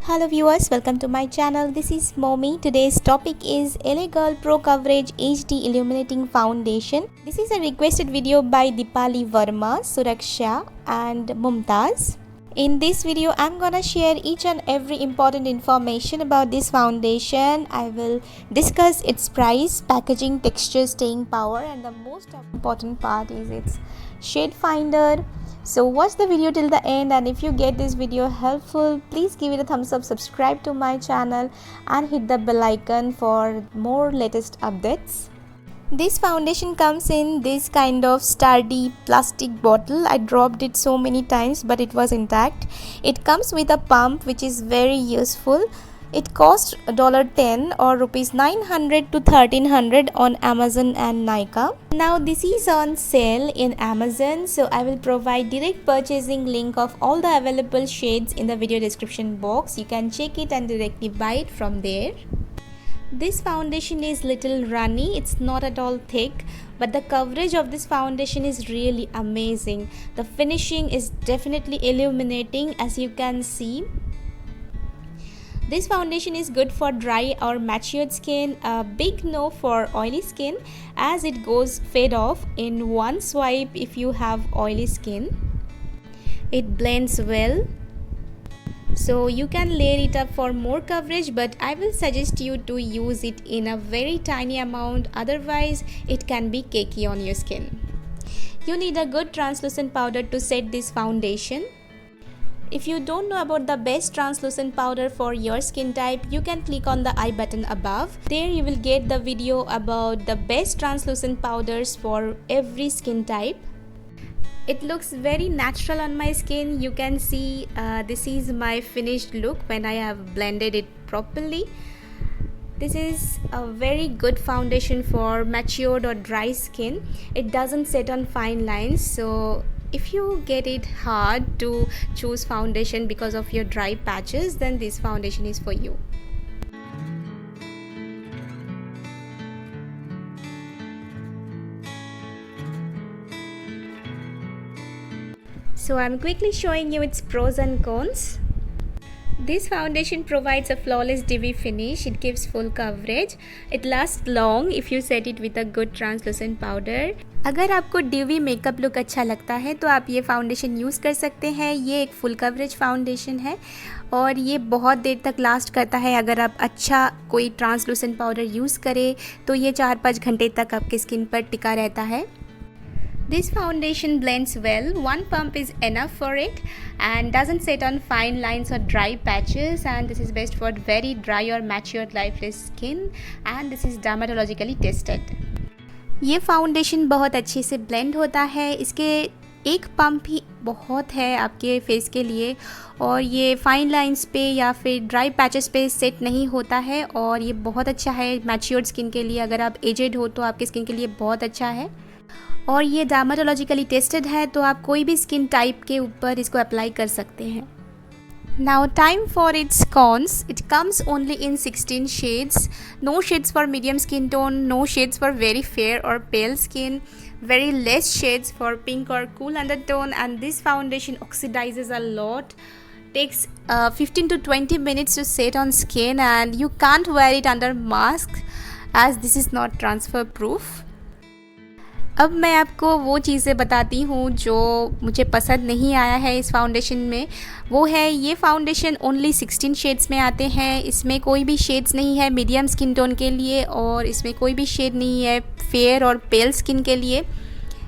Hello viewers, welcome to my channel. This is Momi. Today's topic is LA Girl Pro Coverage HD Illuminating Foundation. This is a requested video by Dipali Verma, Suraksha and Mumtaz. In this video, I'm gonna share each and every important information about this foundation. I will discuss its price, packaging, texture, staying power, and the most important part is its shade finder. So watch the video till the end, and if you get this video helpful, please give it a thumbs up, subscribe to my channel and hit the bell icon for more latest updates. This foundation comes in this kind of sturdy plastic bottle. I dropped it so many times but it was intact. It comes with a pump which is very useful. It costs $10 or rupees 900 to 1300 on Amazon and Nykaa. Now this is on sale in Amazon, so I will provide direct purchasing link of all the available shades in the video description box. You can check it and directly buy it from there. This foundation is little runny, it's not at all thick, but the coverage of this foundation is really amazing. The finishing is definitely illuminating, as you can see. This foundation is good for dry or matured skin, a big no for oily skin, as it goes fade off in one swipe if you have oily skin. It blends well, so you can layer it up for more coverage, but I will suggest you to use it in a very tiny amount, otherwise it can be cakey on your skin. You need a good translucent powder to set this foundation. If you don't know about the best translucent powder for your skin type, you can click on the I button above. There you will get the video about the best translucent powders for every skin type. It looks very natural on my skin. You can see this is my finished look when I have blended it properly. This is a very good foundation for matured or dry skin. It doesn't set on fine lines, so if you get it hard to choose foundation because of your dry patches, then this foundation is for you. So I'm quickly showing you its pros and cons. This foundation provides a flawless dewy finish. It gives full coverage. It lasts long if you set it with a good translucent powder. अगर आपको dewy makeup look अच्छा लगता है तो आप ये foundation use कर सकते हैं. ये एक फुल कवरेज फाउंडेशन है और ये बहुत देर तक लास्ट करता है. अगर आप अच्छा कोई ट्रांसलूसेंट पाउडर यूज़ करें तो ये 4-5 घंटे तक आपके स्किन पर टिका रहता है. This foundation blends well. One pump is enough for it and doesn't set on fine lines or dry patches, and this is best for very dry or matured lifeless skin, and this is dermatologically tested. ये foundation बहुत अच्छे से blend होता है. इसके एक pump ही बहुत है आपके फेस के लिए, और ये फाइन लाइंस पे या फिर ड्राई पैचेस पे सेट नहीं होता है, और ये बहुत अच्छा है मैच्योर्ड स्किन के लिए. अगर आप एजेड हो तो आपके स्किन के लिए बहुत अच्छा है, और ये डर्मेटोलॉजिकली टेस्टेड है, तो आप कोई भी स्किन टाइप के ऊपर इसको अप्लाई कर सकते हैं. Now time for its cons. It comes only in 16 shades. No shades for medium skin tone, no shades for very fair or pale skin, very less shades for pink or cool undertone, and this foundation oxidizes a lot. Takes 15 to 20 minutes to set on skin, and you can't wear it under mask as this is not transfer proof. अब मैं आपको वो चीज़ें बताती हूँ जो मुझे पसंद नहीं आया है इस फाउंडेशन में. वो है, ये फाउंडेशन ओनली 16 शेड्स में आते हैं. इसमें कोई भी शेड्स नहीं है मीडियम स्किन टोन के लिए, और इसमें कोई भी शेड नहीं है फेयर और पेल स्किन के लिए.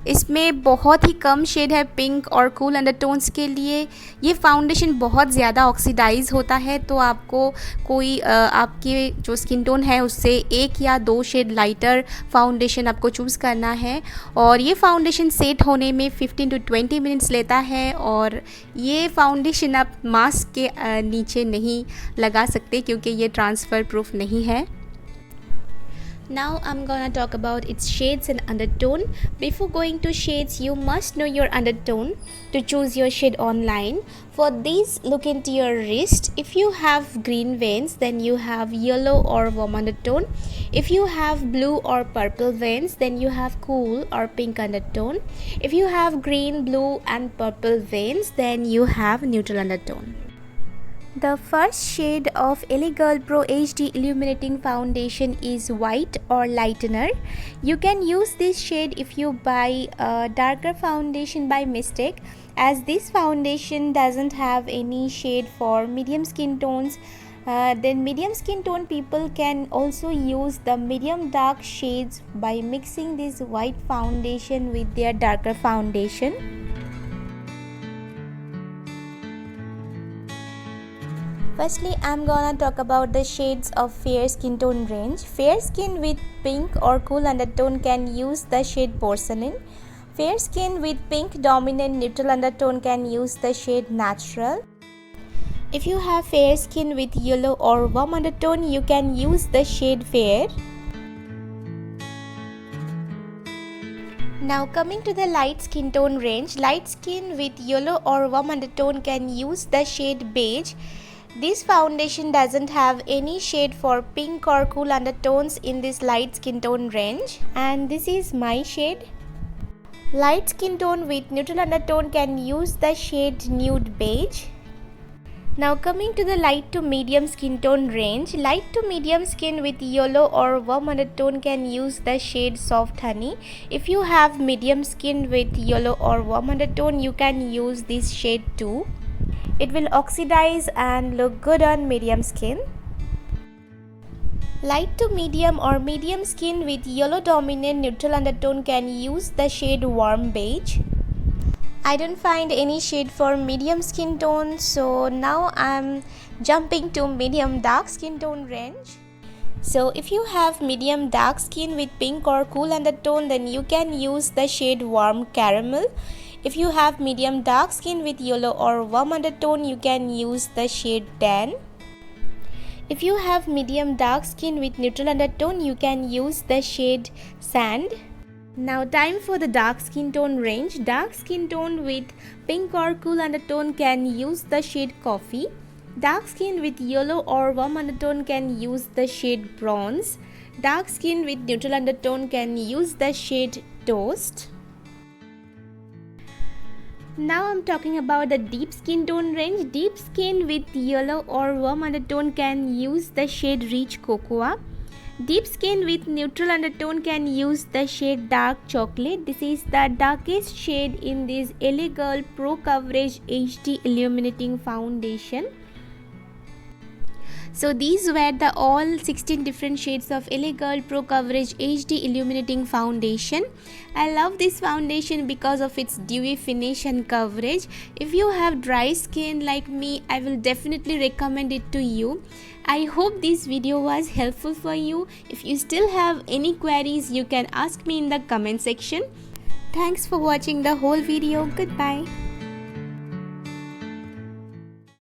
इसमें बहुत ही कम शेड है पिंक और कूल अंडरटोन्स के लिए. ये फाउंडेशन बहुत ज़्यादा ऑक्सीडाइज होता है, तो आपको कोई आपके जो स्किन टोन है उससे 1 या 2 शेड लाइटर फाउंडेशन आपको चूज़ करना है. और ये फाउंडेशन सेट होने में 15 टू 20 मिनट्स लेता है, और ये फाउंडेशन आप मास्क के नीचे नहीं लगा सकते क्योंकि ये ट्रांसफ़र प्रूफ नहीं है. Now I'm gonna talk about its shades and undertone. Before going to shades, you must know your undertone to choose your shade online. For these, look into your wrist. If you have green veins, then you have yellow or warm undertone. If you have blue or purple veins, then you have cool or pink undertone. If you have green, blue and purple veins, then you have neutral undertone. The first shade of LA Girl Pro HD Illuminating Foundation is White or Lightener. You can use this shade if you buy a darker foundation by mistake, as this foundation doesn't have any shade for medium skin tones. Then medium skin tone people can also use the medium dark shades by mixing this white foundation with their darker foundation. Firstly, I'm gonna talk about the shades of fair skin tone range. Fair skin with pink or cool undertone can use the shade Porcelain. Fair skin with pink dominant neutral undertone can use the shade Natural. If you have fair skin with yellow or warm undertone, you can use the shade Fair. Now coming to the light skin tone range, light skin with yellow or warm undertone can use the shade Beige. This foundation doesn't have any shade for pink or cool undertones in this light skin tone range, and this is my shade. Light skin tone with neutral undertone can use the shade Nude Beige. Now coming to the light to medium skin tone range, light to medium skin with yellow or warm undertone can use the shade Soft Honey. If you have medium skin with yellow or warm undertone, you can use this shade too. It will oxidize and look good on medium skin. Light to medium or medium skin with yellow dominant neutral undertone can use the shade Warm Beige. I don't find any shade for medium skin tone, so now I'm jumping to medium dark skin tone range. So if you have medium dark skin with pink or cool undertone, then you can use the shade Warm Caramel. If you have medium dark skin with yellow or warm undertone, you can use the shade Tan. If you have medium dark skin with neutral undertone, you can use the shade Sand. Now time for the dark skin tone range. Dark skin tone with pink or cool undertone can use the shade Coffee. Dark skin with yellow or warm undertone can use the shade Bronze. Dark skin with neutral undertone can use the shade Toast. Now I'm talking about the deep skin tone range. Deep skin with yellow or warm undertone can use the shade Rich Cocoa. Deep skin with neutral undertone can use the shade Dark Chocolate. This is the darkest shade in this LA Girl Pro Coverage HD Illuminating Foundation. So these were the all 16 different shades of LA Girl Pro Coverage HD Illuminating Foundation. I love this foundation because of its dewy finish and coverage. If you have dry skin like me, I will definitely recommend it to you. I hope this video was helpful for you. If you still have any queries, you can ask me in the comment section. Thanks for watching the whole video. Goodbye.